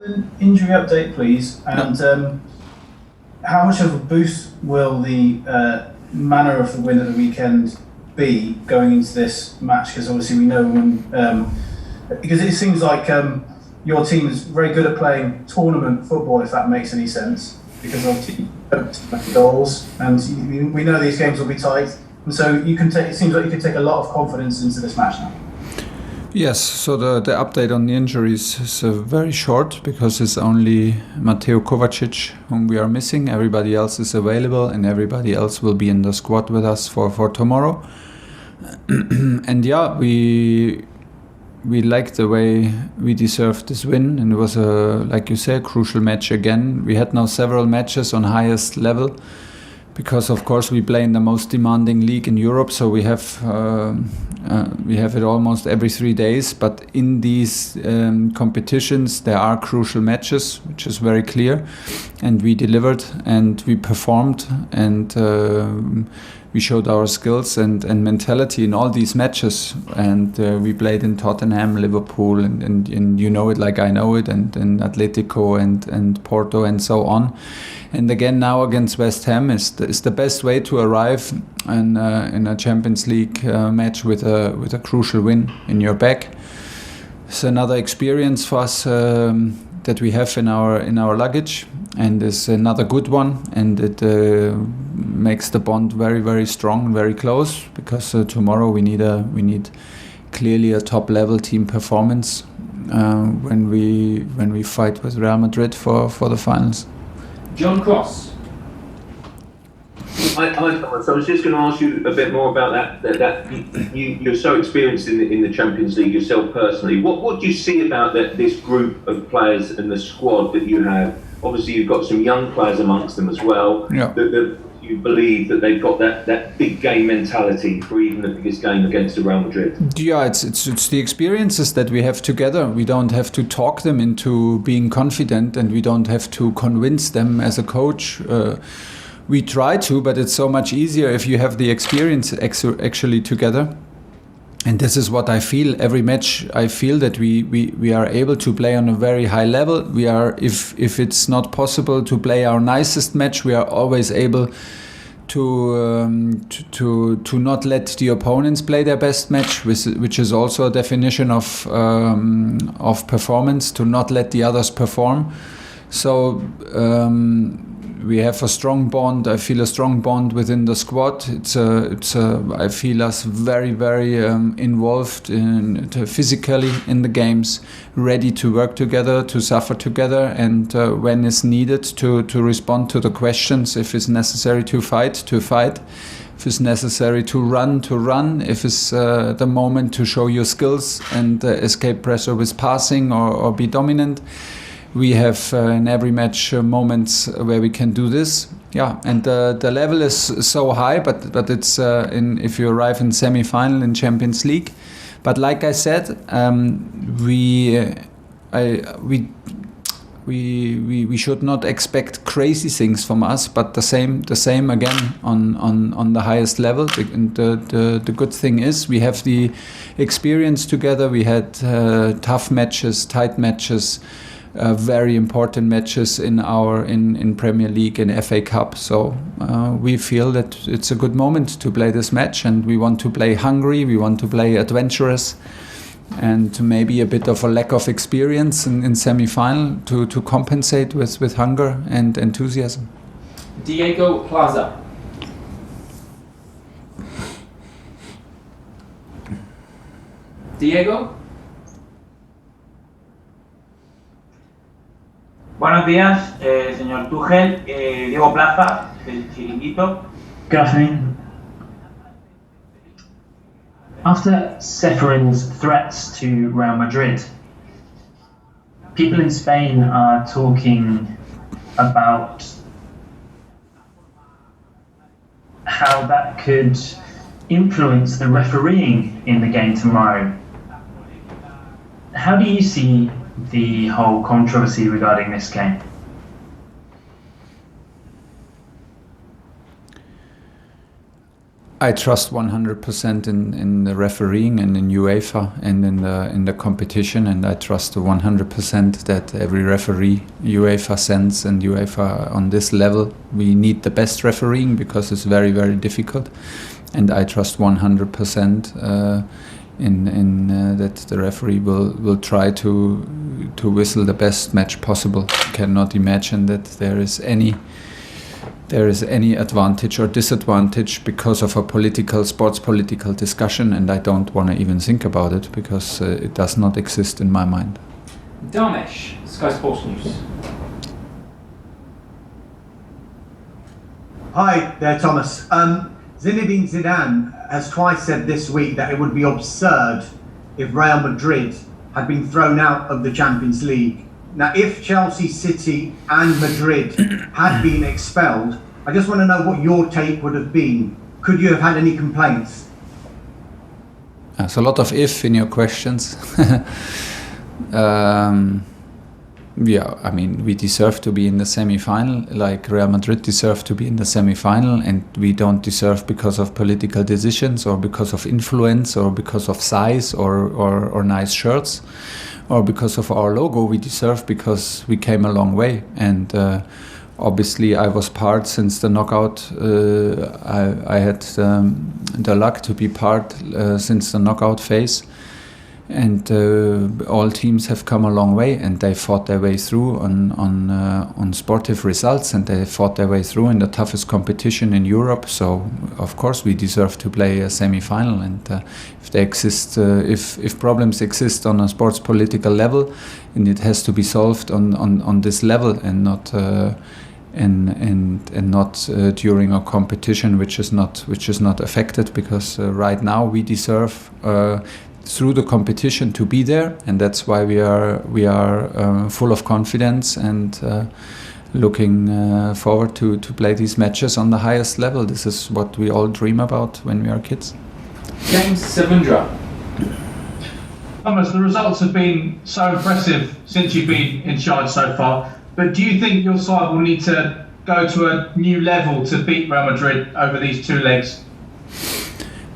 An injury update, please, and how much of a boost will the manner of the win at the weekend be going into this match? Because obviously we know because it seems like your team is very good at playing tournament football, if that makes any sense, because obviously you don't make goals, and we know these games will be tight, and so it seems like you can take a lot of confidence into this match now. Yes, so the update on the injuries is very short because it's only Mateo Kovacic whom we are missing. Everybody else is available and everybody else will be in the squad with us for tomorrow. And yeah, we liked the way we deserved this win, and it was like you say, a crucial match again. We had now several matches on highest level, because of course we play in the most demanding league in Europe, so we have it almost every 3 days. But in these competitions there are crucial matches, which is very clear, and we delivered and we performed, and we showed our skills and mentality in all these matches. And we played in Tottenham, Liverpool, and you know it like I know it, and Atletico and Porto and so on. And again now against West Ham is the best way to arrive in a Champions League match with a crucial win in your back. It's another experience for us that we have in our luggage, and it's another good one, and it makes the bond very, very strong and very close, because tomorrow we need clearly a top level team performance when we fight with Real Madrid for the finals. John Cross. Hi, Thomas. I was just going to ask you a bit more about that you're so experienced in the Champions League yourself personally. What do you see about this group of players and the squad that you have? Obviously, you've got some young players amongst them as well. Yeah. You believe that they've got that big game mentality for even the biggest game against the Real Madrid? Yeah, it's the experiences that we have together. We don't have to talk them into being confident, and we don't have to convince them as a coach. We try to, but it's so much easier if you have the experience actually together. And this is what I feel every match. I feel that we are able to play on a very high level. We are, if it's not possible to play our nicest match, we are always able to not let the opponents play their best match, which is also a definition of performance, to not let the others perform. So we have a strong bond. I feel a strong bond within the squad. I feel us very, very involved physically in the games, ready to work together, to suffer together, and when is needed to respond to the questions. If it's necessary to fight. If it's necessary to run. If it's the moment to show your skills and escape pressure with passing or be dominant. We have in every match moments where we can do this. Yeah, and the level is so high, but it's if you arrive in semi-final in Champions League. But like I said, we should not expect crazy things from us, but the same again on the highest level. And the good thing is we have the experience together. We had tough matches, tight matches. Very important matches in Premier League and FA Cup. So we feel that it's a good moment to play this match, and we want to play hungry, we want to play adventurous, and maybe a bit of a lack of experience in semi-final to compensate with hunger and enthusiasm. Diego Plaza. Diego? Buenos días, señor Tuchel. Diego Plaza, del Chiringuito. Good afternoon. After Ceferin's threats to Real Madrid, people in Spain are talking about how that could influence the refereeing in the game tomorrow. How do you see the whole controversy regarding this game? I trust 100% in the refereeing and in UEFA and in the competition, and I trust 100% that every referee UEFA sends and UEFA on this level, we need the best refereeing because it's very, very difficult, and I trust 100% in that the referee will try to whistle the best match possible. I cannot imagine that there is any advantage or disadvantage because of a sports political discussion, and I don't want to even think about it because it does not exist in my mind. Damesh, Sky Sports News. Hi there, Thomas. Zinedine Zidane has twice said this week that it would be absurd if Real Madrid had been thrown out of the Champions League. Now, if Chelsea, City and Madrid had been expelled, I just want to know what your take would have been. Could you have had any complaints? There's a lot of if in your questions. Yeah, I mean, we deserve to be in the semi-final, like Real Madrid deserve to be in the semi-final, and we don't deserve because of political decisions or because of influence or because of size or nice shirts or because of our logo. We deserve because we came a long way, and obviously I was part since the knockout. I had the luck to be part since the knockout phase. And all teams have come a long way, and they fought their way through on sportive results, and they fought their way through in the toughest competition in Europe. So of course we deserve to play a semi-final. And if they exist, if problems exist on a sports political level, and it has to be solved on this level and not. And not during a competition which is not affected, because right now we deserve through the competition to be there, and that's why we are full of confidence and looking forward to play these matches on the highest level. This is what we all dream about when we are kids. James Savundra. Thomas, the results have been so impressive since you've been in charge so far, but do you think your side will need to go to a new level to beat Real Madrid over these two legs?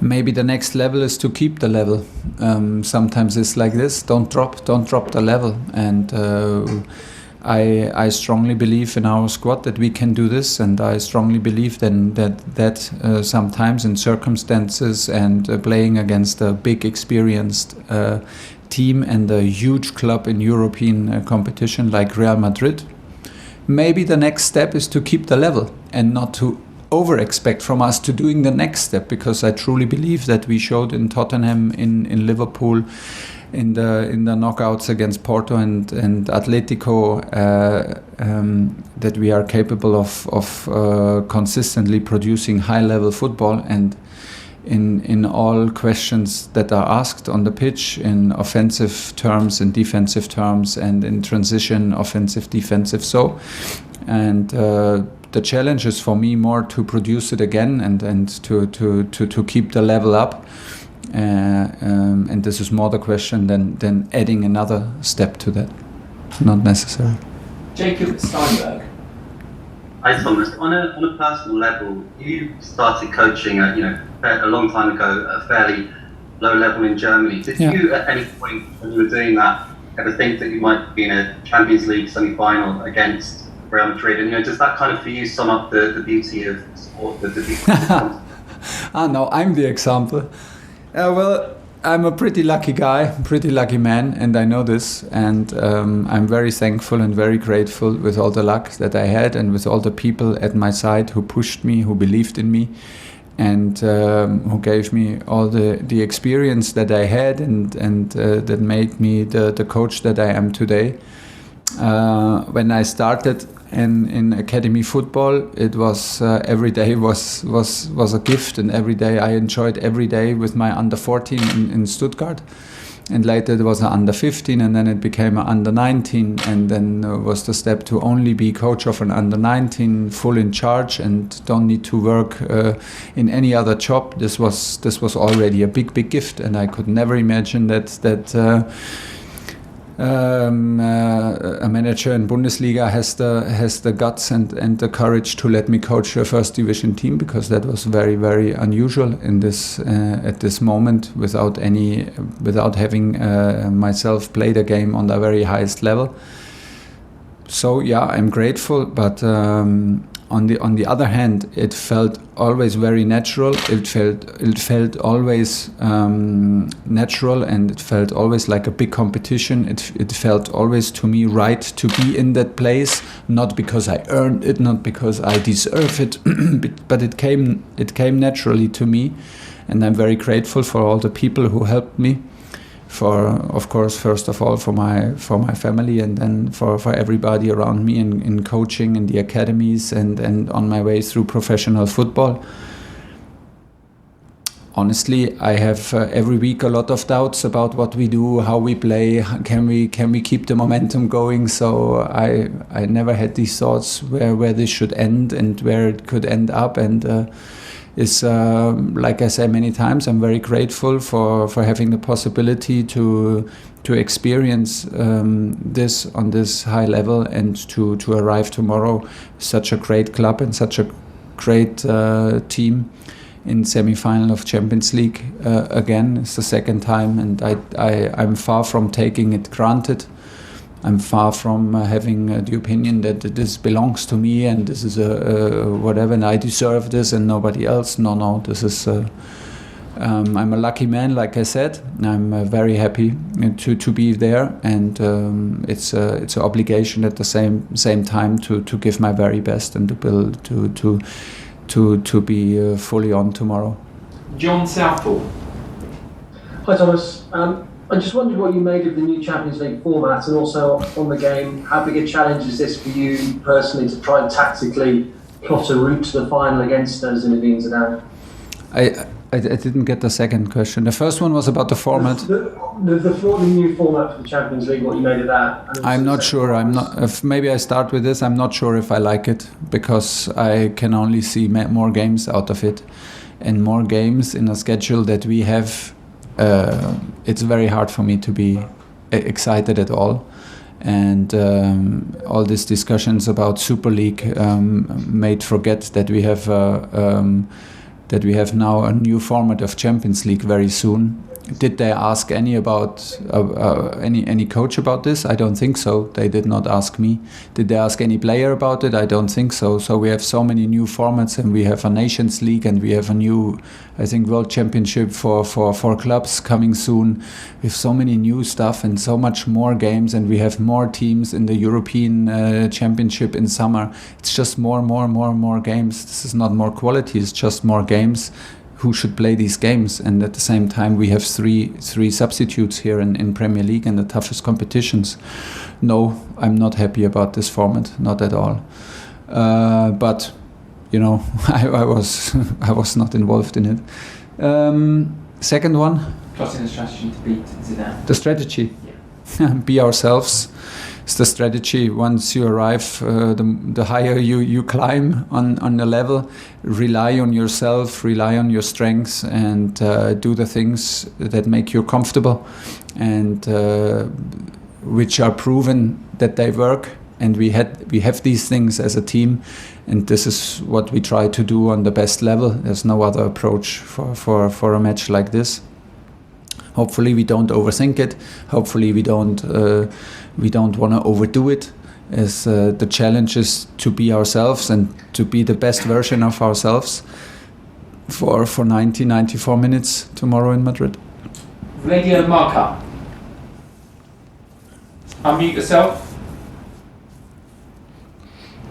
Maybe the next level is to keep the level. Sometimes it's like this: don't drop the level. And I strongly believe in our squad that we can do this, and I strongly believe then that sometimes in circumstances and playing against a big experienced team and a huge club in European competition like Real Madrid, maybe the next step is to keep the level and not to over-expect from us to doing the next step, because I truly believe that we showed in Tottenham, in Liverpool, in the knockouts against Porto and Atletico, that we are capable of consistently producing high-level football, and in all questions that are asked on the pitch, in offensive terms, in defensive terms, and in transition, offensive, defensive. And the challenge is for me more to produce it again and to keep the level up. And this is more the question than adding another step to that. Not necessary. Jacob Steinberg. Hi Thomas, on a personal level, you started coaching at a long time ago at a fairly low level in Germany. Did you at any point when you were doing that ever think that you might be in a Champions League semi-final against Real Madrid? And does that kind of for you sum up the beauty of sport, the beauty of no, I'm the example. Well, I'm a pretty lucky guy, pretty lucky man, and I know this, and I'm very thankful and very grateful with all the luck that I had and with all the people at my side who pushed me, who believed in me, and who gave me all the experience that I had and that made me the coach that I am today. When I started in academy football, it was every day was a gift, and every day I enjoyed every day with my under 14 in Stuttgart, and later it was an under 15, and then it became an under 19, and then was the step to only be coach of an under 19, full in charge, and don't need to work in any other job. This was already a big gift, and I could never imagine that a manager in Bundesliga has the guts and the courage to let me coach a first division team, because that was very, very unusual in this at this moment, without having myself played a game on the very highest level. So yeah, I'm grateful, but on the other hand, it felt always very natural. It felt always natural, and it felt always like a big competition. It felt always to me right to be in that place, not because I earned it, not because I deserve it, but it came naturally to me, and I'm very grateful for all the people who helped me. For, of course, first of all, for my family, and then for everybody around me in coaching in the academies and on my way through professional football. Honestly, I have every week a lot of doubts about what we do, how we play, can we keep the momentum going. So I never had these thoughts where this should end and where it could end up, and is like I say many times, I'm very grateful for having the possibility to experience this on this high level, and to arrive tomorrow such a great club and such a great team in semi-final of Champions League again. It's the second time, and I'm far from taking it granted. I'm far from having the opinion that this belongs to me and this is whatever, and I deserve this and nobody else. No, this is. I'm a lucky man, like I said. I'm very happy to be there, and it's an obligation at the same time to give my very best and to build to be fully on tomorrow. John Southall. Hi Thomas. I just wondered what you made of the new Champions League format, and also on the game, how big a challenge is this for you personally to try and tactically plot a route to the final against Zinedine Zidane? I didn't get the second question. The first one was about the format. The new format for the Champions League, what you made of that? I'm not sure. Maybe I start with this. I'm not sure if I like it, because I can only see more games out of it, and more games in a schedule that we have. It's very hard for me to be excited at all, and all these discussions about Super League made forget that we have now a new format of Champions League very soon. Did they ask any coach about this? I don't think so. They did not ask me. Did they ask any player about it? I don't think so. So we have so many new formats, and we have a Nations League, and we have a new, I think, World Championship for clubs coming soon. We have so many new stuff and so much more games, and we have more teams in the European Championship in summer. It's just more games. This is not more quality. It's just more games. Who should play these games? And at the same time, we have three substitutes here in Premier League and the toughest competitions. No, I'm not happy about this format, not at all. But you know, I was not involved in it. Second one. Plotting a strategy to beat Zidane. The strategy. Yeah. Be ourselves. It's the strategy. Once you arrive, the higher you climb on the level, rely on yourself, rely on your strengths, and do the things that make you comfortable, and which are proven that they work. And we have these things as a team, and this is what we try to do on the best level. There's no other approach for a match like this. Hopefully we don't overthink it. Hopefully we don't want to overdo it. As the challenge is to be ourselves and to be the best version of ourselves for 94 minutes tomorrow in Madrid. Radio Marca. Unmute yourself.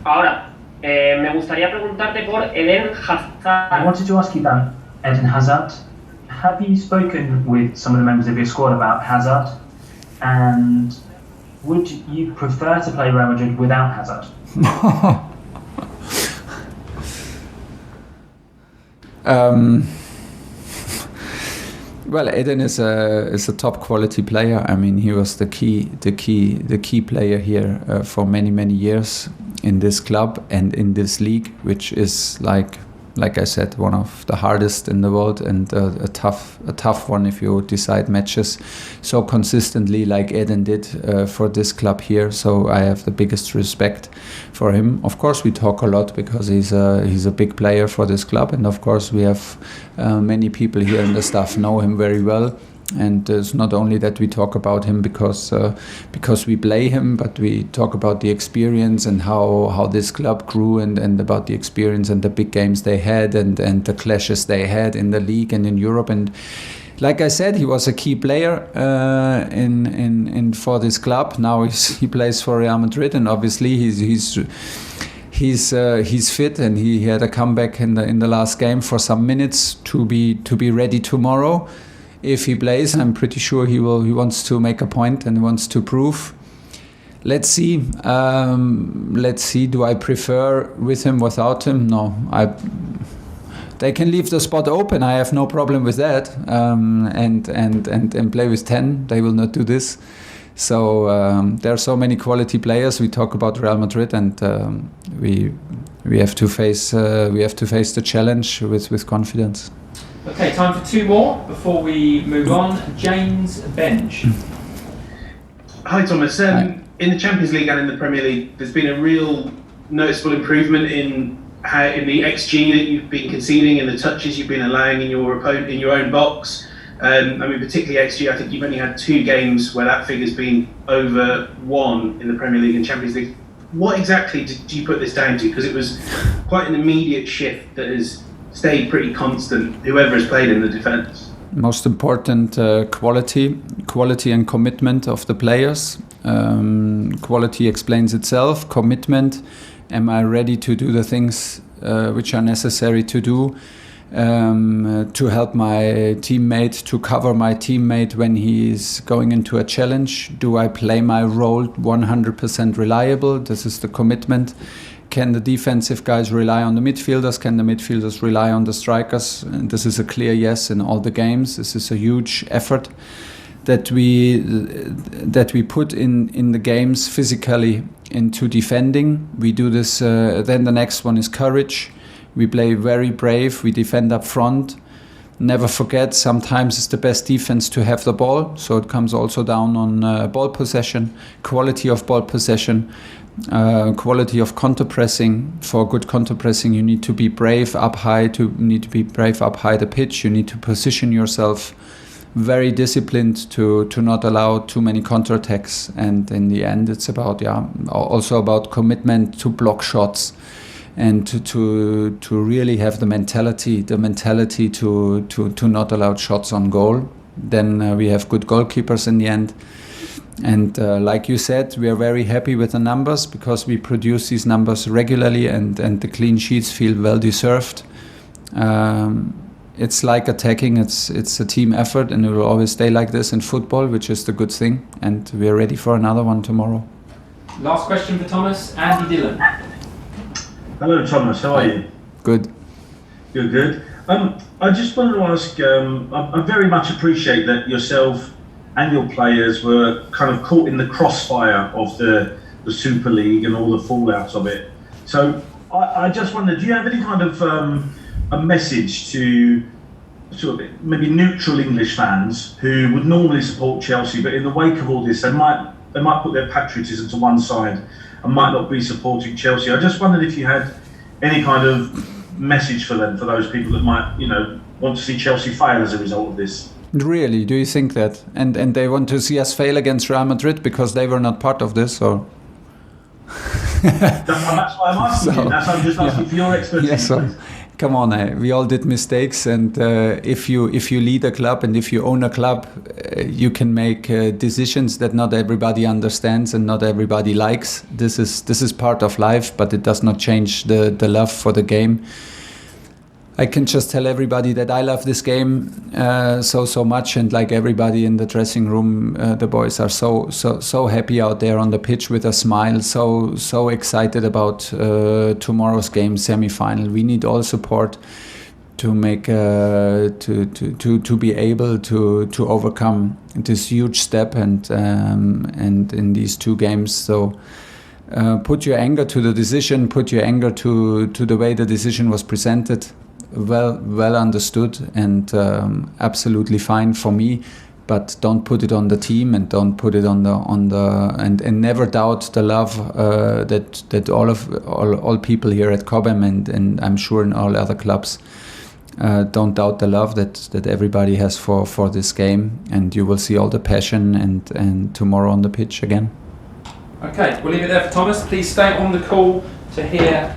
Ahora, me gustaría preguntarte por Eden Hazard. I wanted to ask you about Eden Hazard. Have you spoken with some of the members of your squad about Hazard? And would you prefer to play Real Madrid without Hazard? Well, Eden is a top quality player. I mean, he was the key player here for many years in this club and in this league, which is like like I said, one of the hardest in the world, and a tough one if you decide matches so consistently like Eden did for this club here. So I have the biggest respect for him. Of course, we talk a lot because he's a big player for this club, and of course we have many people here in the staff know him very well. And it's not only that we talk about him because we play him, but we talk about the experience and how this club grew, and about the experience and the big games they had, and the clashes they had in the league and in Europe. And like I said, he was a key player in for this club. Now he plays for Real Madrid, and obviously he's fit, and he had a comeback in the last game for some minutes to be ready tomorrow. If he plays, I'm pretty sure he wants to make a point and wants to prove. Let's see. Do I prefer with him, without him? No. They can leave the spot open. I have no problem with that. And play with 10. They will not do this. So there are so many quality players. We talk about Real Madrid, and we have to face the challenge with confidence. Okay, time for 2 more before we move on. James Benj. Hi Thomas. In the Champions League and in the Premier League, there's been a real noticeable improvement in the XG that you've been conceding and the touches you've been allowing in your own box. Particularly XG. I think you've only had 2 games where that figure's been over 1 in the Premier League and Champions League. What exactly do you put this down to? Because it was quite an immediate shift that has stayed pretty constant, whoever has played in the defence. Most important, quality and commitment of the players. Quality explains itself. Commitment, am I ready to do the things which are necessary to do, to help my teammate, to cover my teammate when he is going into a challenge? Do I play my role 100% reliable? This is the commitment. Can the defensive guys rely on the midfielders? Can the midfielders rely on the strikers? And this is a clear yes in all the games. This is a huge effort that we put in the games physically into defending. We do this. Then the next one is courage. We play very brave. We defend up front. Never forget, sometimes it's the best defense to have the ball. So it comes also down on ball possession, quality of ball possession. Quality of counter pressing. For good counter pressing, you need to be brave up high. The pitch. You need to position yourself very disciplined to not allow too many counterattacks. And in the end, it's also about commitment to block shots, and to really have the mentality to not allow shots on goal. Then we have good goalkeepers in the end. And like you said, we are very happy with the numbers because we produce these numbers regularly, and the clean sheets feel well deserved. It's like attacking, it's a team effort, and it will always stay like this in football, which is the good thing. And we are ready for another one tomorrow. Last question for Thomas, Andy Dillon. Hello Thomas, how are you? Good. You're good. I just wanted to ask, I very much appreciate that yourself and your players were kind of caught in the crossfire of the Super League and all the fallouts of it. So I just wondered, do you have any kind of a message to sort of maybe neutral English fans who would normally support Chelsea, but in the wake of all this, they might put their patriotism to one side and might not be supporting Chelsea? I just wondered if you had any kind of message for them, for those people that might, want to see Chelsea fail as a result of this. Really? Do you think that? And they want to see us fail against Real Madrid because they were not part of this, or? That's why I'm asking you. That's why I'm just asking for your expertise. Yes, so, come on, we all did mistakes, and if you lead a club and if you own a club, you can make decisions that not everybody understands and not everybody likes. This is part of life, but it does not change the love for the game. I can just tell everybody that I love this game so much, and like everybody in the dressing room, the boys are so happy out there on the pitch with a smile, so excited about tomorrow's game, semi-final. We need all support to make to be able to overcome this huge step and in these 2 games. So put your anger to the decision, put your anger to the way the decision was presented. Well understood and absolutely fine for me. But don't put it on the team, and don't put it on the and never doubt the love that all people here at Cobham and I'm sure in all other clubs don't doubt the love that everybody has for this game, and you will see all the passion and tomorrow on the pitch again. Okay, we'll leave it there for Thomas. Please stay on the call to hear